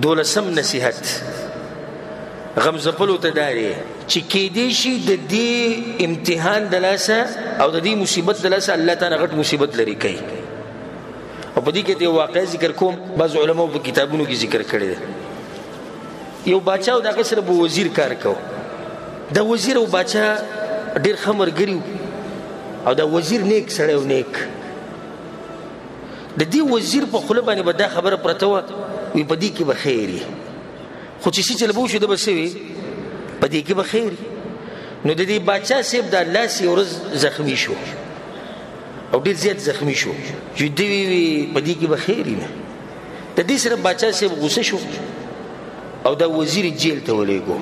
دولسم نصیحت غم زپلو ته داري چې کېدې شي د دې امتحان د لاسه او د دې مصیبت د لاسه الله تعالی غټ مصیبت لري کوي. او په دې کې یو واقعي ذکر کوم، بعض علماء په کتابونو کې ذکر کړی دی. یو باچا او دغه سره به وزیر کار کو. دا وزیر او باچا ډېر ښه ملګري او دا وزیر نیک سړی او نیک. د دې وزیر په خوله باندې به دا خبره پرته وه، وي په دې کې به خیر وي، خو چې څه چل به وشو ده به څه وي، په دې کې به خیر وي. نو د دې باچا صاحب د لاس یو ورځ زخمي شو او ډېر زیات زخمي شو، چې دوی وي په دې کې به خیر وي. د دې سره باچا صاحب غوسه شو او دا وزیر جیل ته ولېږو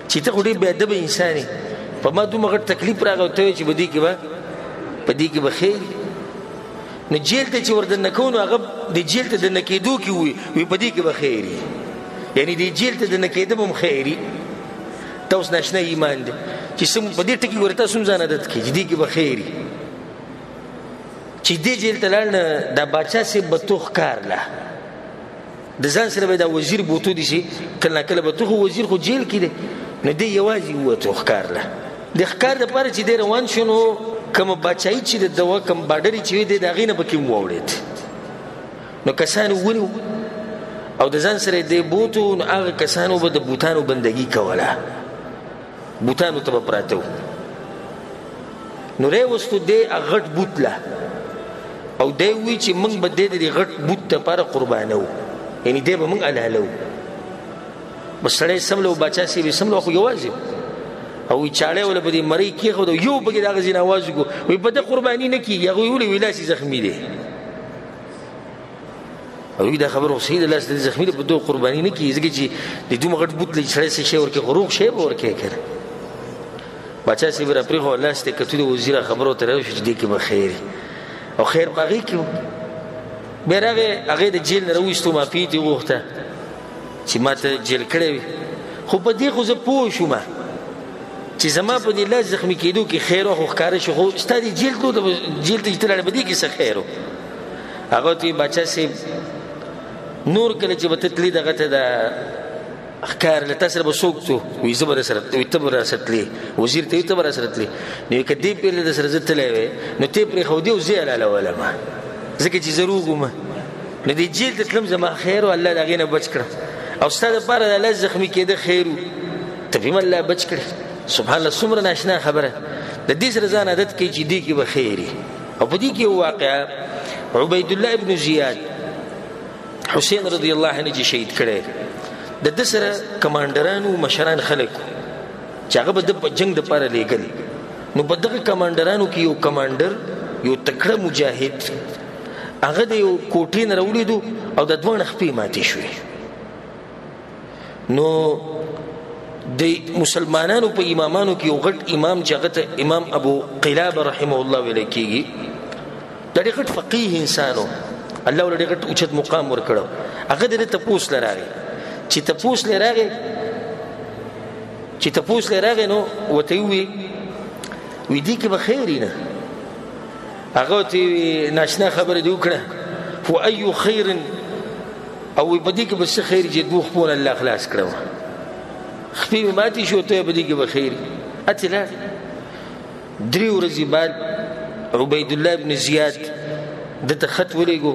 چې ته خو ډېر بېادبه انسان یې، په ما دومره غټ تکلیف راغی او ته وایې چې په دې کې به خیر وي. نو جیل ته چې وردننه کوو نو هغه د جیل ته دننه کېدو کې وي په دې کې به خیر وي، یعنې د جیل ته دننه کېده به هم خیر وي. ته اوس ناشنا ایمان دی چې څه په دې ټکي ګورې تاسو هم ځان عادت کړئ چې دې کې به خیر وي. چې دې جیل ته لاړ نه دا باچا صاحب به تو ښکارله، د ځان سره به دا وزیر بوتو دي چې کله نه کله به تو خو وزیر خو جیل کې دی، نو دی یوازې ووتو ښکارله. د ښکار دپاره چې دی روان شو نو کومه باچایي چې د دوا کوم باډرې چې وي دی د هغې نه پکې هم واوړېد. نو کسانو ونیو او د ځان سره دی بوتو، نو هغه کسانو به د بوتانو بندګي کوله، بوتانو ته به پراته وو. نو راوستو دی هغه غټ بوت له او دی وایي چې موږ به دی د دې غټ بوت دپاره قربانوو، یعنې دی به موږ حلالوو. بس سړی سمله و باچا صاحب یې سمله خو یوازې او وی چاړی ولا به دې مرۍ کېښود او یو پکې د هغه ځینې اواز وکړو، وایي په ده قرباني نه کېږي. هغوی ولې وایي لاس یې زخمي دی، او وی دا خبره خو صحیح ده، لاس د زخمي دی په ده قرباني نه کېږي، ځکه چې د دومره غټ بوت لري سړی څه شی ورکوي، خو روغ شی به ورکوي که نه. باچا صاحب را پرېښود، لاس ته یې کتو، د وزیر خبرو ته راوشو چې دې کې به خیر وي، او خیر په هغې کې و. بیا راغی هغې د جیل نه راوایستو، معافي ترې وغوښته چې ما ته جیل کړی وي، خو په دې خو زه پوه شوم چې زما په دې لاس زخمي کېدو کې خیر و، خو ښکاره شو، خو ستا دې جیل ته چې ته لاړې په دې کې څه خیر و. هغه ته وایي باچا صاحب نور کله چې به ته تلې دغه ته د ښکار له تا سره به څوک څو، وایي زه به راسره، وایي ته به راسره تلې، وزیر ته وایي ته به راسره تلې. نو که دې پېرله در سره زه تللی وی نو ته یې پرېښودې او زه یې حلالولم، ځکه چې زه روغ وم. نو دې جیل ته تلم زما خیر و، الله د هغې نه بچ کړم، او ستا دپاره د لاس زخمي کېده خیر و، ته پې م الله بچ کړې. سبحان الله، څومره ناشنا خبره. د دې سره ځان عادت کوي چې دې کې به خیر وي. او په دې کې یو واقعه، عبیدالله ابن زیاد حسین رضی الله عنه چې شهید کړی، د ده سره کمانډرانو مشران خلک چې هغه به د په جنګ دپاره لېږل. نو په دغه کمانډرانو کې یو کمانډر، یو تکړه مجاهد، هغه د یو کوټې نه راولیدو او د دواړه خپې ماتې شوې. نو د مسلمانانو په امامانو کې یو غټ امام چې هغه ته امام ابو قلابه رحمه الله ویلی کېږي، دا ډېر غټ فقیه انسان و، الله ورله ډېر غټ اوچت مقام ورکړی. هغه د ده تپوس له راغی چې تپوس له راغی نو ورته ووایي وی دې کې به خیر وي نه. هغه ورته ناشنا خبره دې وکړه، خو ایو خیر، او وی په دې کې به څه خیر چې دوه خپونه الله خلاص کړه وه، خپې مې ماتې شو، ته یې په دې کې به خیر وي. هسې لاړ. 3 ورځې بعد عبیدالله ابن زیاد ده ته خط ولېږو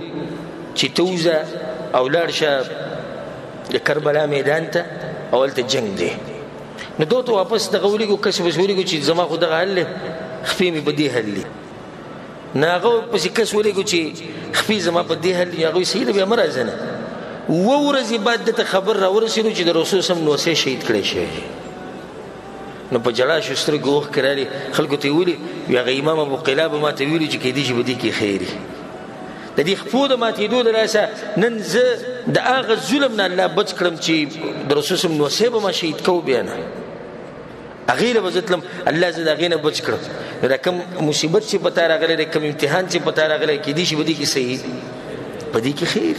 چې ته وځه او لاړ شه د کربلا میدان ته، او هلته جنګ دی. نو ده ته واپس دغه ولېږو، کس پسې ولېږو چې زما خو دغه حل دی، خپې مې په دې حل دی. نو هغه پسې کس ولېږو چې خپې زما په دې حل دی. هغه وایي صحیح ده، بیا مه راځه نه. 2 ورځې بعد دته خبر راورسېدو چې د رسول صلی الله علیه وسلم نوسی شهید کړی شوی. نو په جړا شو، سترګو اوښکې راغلې، خلکو ته یې ولي، وي هغه امام ابو قلابه ما ته ویلي چې کېدای شي په دې کې خیر وي. د دې خپو د ماتېدو د لاسه نن زه د هغه ظلم نه الله بچ کړم چې د رسول صلی الله علیه وسلم نوسی به ما شهید کوو، بیا نه هغې له به زه تلم، الله زه د هغې نه بچ کړم. نو دا کوم مصیبت چې په تا راغلی دی، کوم امتحان چې په تا راغلی، کېدای شي په دې کې صحیح، په دې کې خیر